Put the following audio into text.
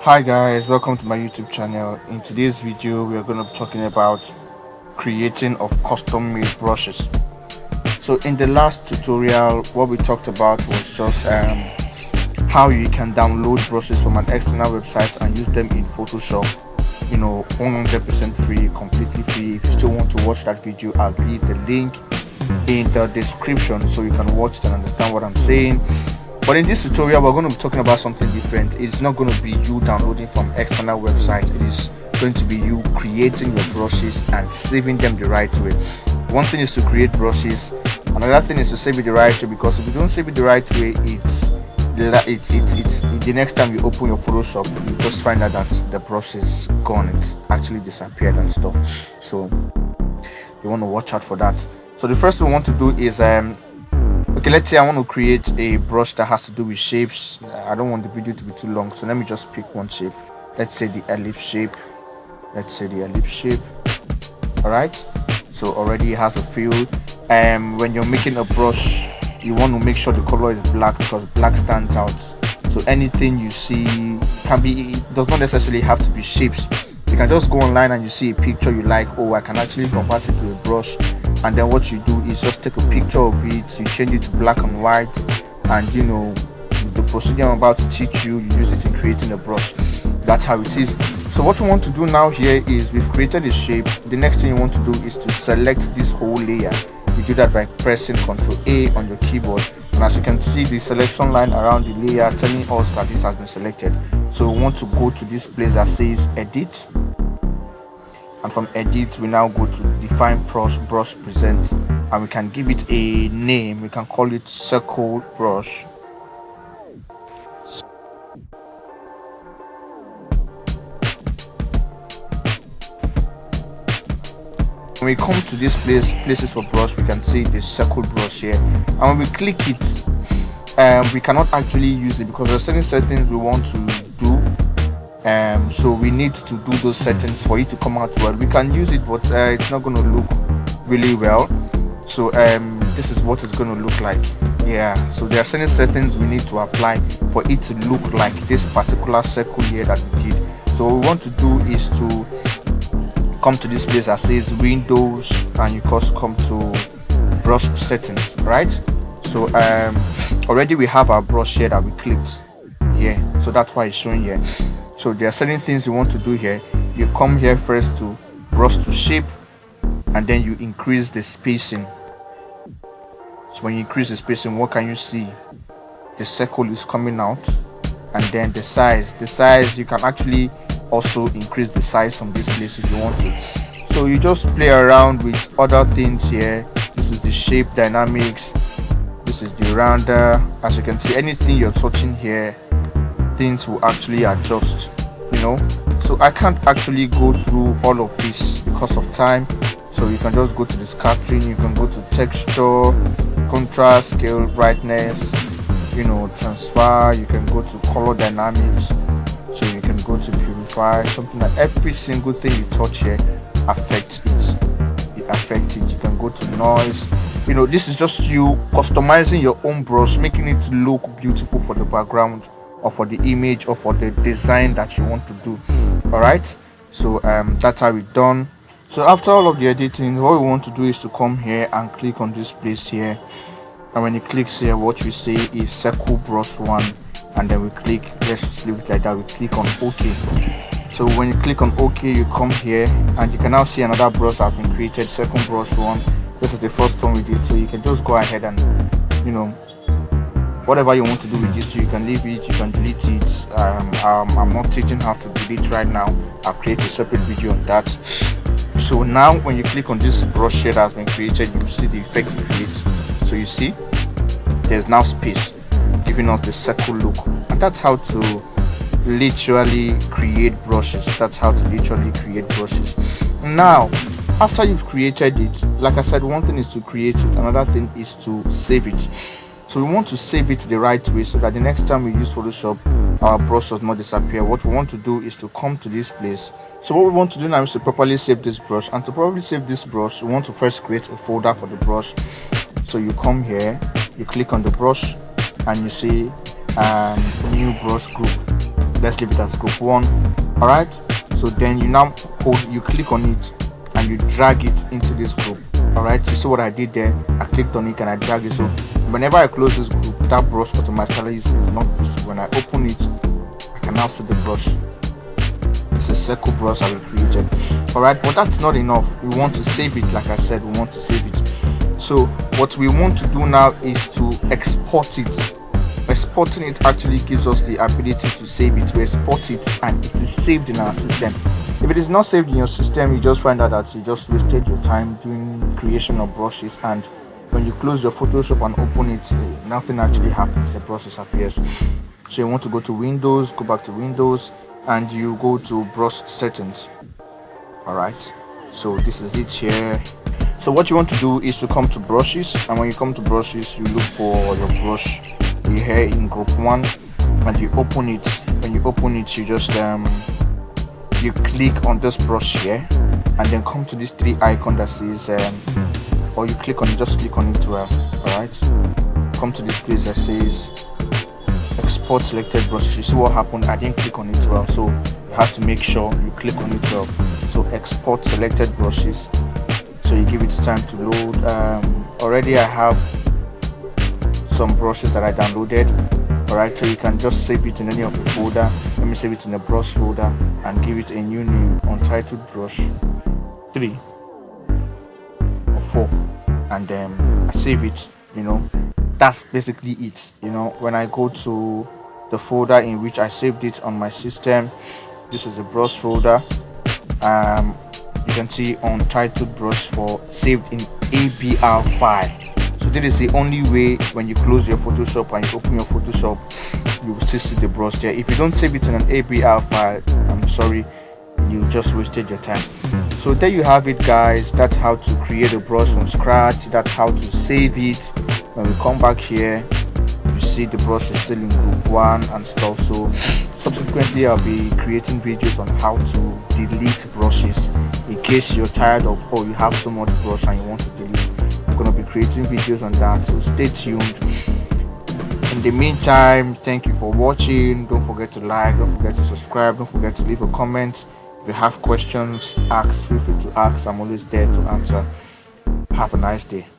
Hi guys, welcome to my YouTube channel. In today's video, we are going to be talking about creating of custom made brushes. So in the last tutorial, what we talked about was just how you can download brushes from an external website and use them in Photoshop. 100% free, completely free. If you still want to watch that video, I'll leave the link in the description so you can watch it and understand what I'm saying. But in this tutorial, we're going to be talking about something different. It's not going to be you downloading from external websites. It is going to be you creating your brushes and saving them the right way. One thing is to create brushes, another thing is to save it the right way, because if you don't save it the right way, it's the next time you open your Photoshop, you just find out that the brush is gone, it's actually disappeared and stuff. So you want to watch out for that. So the first thing we want to do is okay, let's say I want to create a brush that has to do with shapes. I don't want the video to be too long, so let me just pick one shape. Let's say the ellipse shape. All right, so already it has a fill. When you're making a brush, you want to make sure the color is black, because black stands out. So anything you see can be, it does not necessarily have to be shapes. You can just go online and you see a picture you like, oh, I can actually convert it to a brush, and then what you do is just take a picture of it, you change it to black and white, and the procedure I'm about to teach you, you use it in creating a brush. That's how it is. So what we want to do now here is, we've created a shape. The next thing you want to do is to select this whole layer. You do that by pressing Ctrl A on your keyboard, and as you can see, the selection line around the layer telling us that this has been selected. So we want to go to this place that says edit, and from edit we now go to define brush present, and we can give it a name. We can call it circle brush. When we come to this places for brush, we can see the circle brush here, and when we click it, we cannot actually use it because there are certain settings we want to do. So we need to do those settings for it to come out well. We can use it, but it's not going to look really well. So this is what it's going to look like. Yeah, so there are certain settings we need to apply for it to look like this particular circle here that we did. So what we want to do is to come to this place that says Windows, and you just come to brush settings, right? So already we have our brush here that we clicked here, so that's why it's showing here. So there are certain things you want to do here. You come here first to brush to shape, and then you increase the spacing. So when you increase the spacing, what can you see? The circle is coming out, and then the size you can actually also increase the size from this place if you want to. So you just play around with other things here. This is the shape dynamics, this is the rounder. As you can see, anything you're touching here, things will actually adjust, so I can't actually go through all of this because of time. So you can just go to the scattering, you can go to texture, contrast, scale, brightness, transfer. You can go to color dynamics, so you can go to purify, something like every single thing you touch here affects it. You can go to noise. This is just you customizing your own brush, making it look beautiful for the background, or for the image, or for the design that you want to do. All right, so that's how it's done. So after all of the editing, what we want to do is to come here and click on this place here, and when you click here, what we say is circle brush 1, and then we click, let's just leave it like that, we click on OK. So when you click on OK, you come here and you can now see another brush has been created, second brush 1. This is the first one we did, so you can just go ahead and whatever you want to do with this two, you can leave it, you can delete it. I'm not teaching how to delete right now. I'll create a separate video on that. So now when you click on this brush here that has been created, you see the effect it creates. So you see there's now space, giving us the circle look, and that's how to literally create brushes. Now after you've created it, like I said, one thing is to create it, another thing is to save it. So we want to save it the right way, so that the next time we use Photoshop, our brush does not disappear. What we want to do is to come to this place. So what we want to do now is to properly save this brush, and to properly save this brush, we want to first create a folder for the brush. So you come here, you click on the brush, and you see new brush group. let's leave it as group 1. All right, so then you click on it and you drag it into this group. All right, you see what I did there? I clicked on it and I drag it. So whenever I close this group, that brush automatically is not visible. When I open it, I can now see the brush. It's a circle brush I created. All right, but that's not enough. We want to save it. Like I said, we want to save it. So what we want to do now is to export it. Exporting it actually gives us the ability to save it. We export it and it is saved in our system. If it is not saved in your system, you just find out that you just wasted your time doing creation of brushes, and when you close your Photoshop and open it, nothing actually happens. The brush disappears. So you want to go to Windows, go back to Windows, and you go to brush settings. All right, so this is it here. So what you want to do is to come to brushes, and when you come to brushes, you look for your brush here in group 1 and you open it. When you open it, you just you click on this brush here and then come to this 3 icon that says or you click on it, just click on it well. All right, come to this place that says export selected brushes. You see what happened? I didn't click on it well, so you have to make sure you click on it well. So export selected brushes, so you give it time to load. Already I have some brushes that I downloaded. All right, so you can just save it in any of the folder. Let me save it in the brush folder and give it a new name, untitled brush 3 or 4, and then I save it. That's basically it. When I go to the folder in which I saved it on my system, this is the brush folder. You can see untitled brush 4 saved in ABR file. So this is the only way. When you close your Photoshop and you open your Photoshop, you will still see the brush there. If you don't save it in an ABR file, I'm sorry, you just wasted your time. So there you have it, guys. That's how to create a brush from scratch. That's how to save it. When we come back here, you see the brush is still in group 1 and stuff. So subsequently, I'll be creating videos on how to delete brushes in case you're tired of, or you have so much brush and you want to delete. I'm going to be creating videos on that, so stay tuned. In the meantime, thank you for watching. Don't forget to like, don't forget to subscribe, don't forget to leave a comment. If you have questions, feel free to ask. I'm always there to answer. Have a nice day.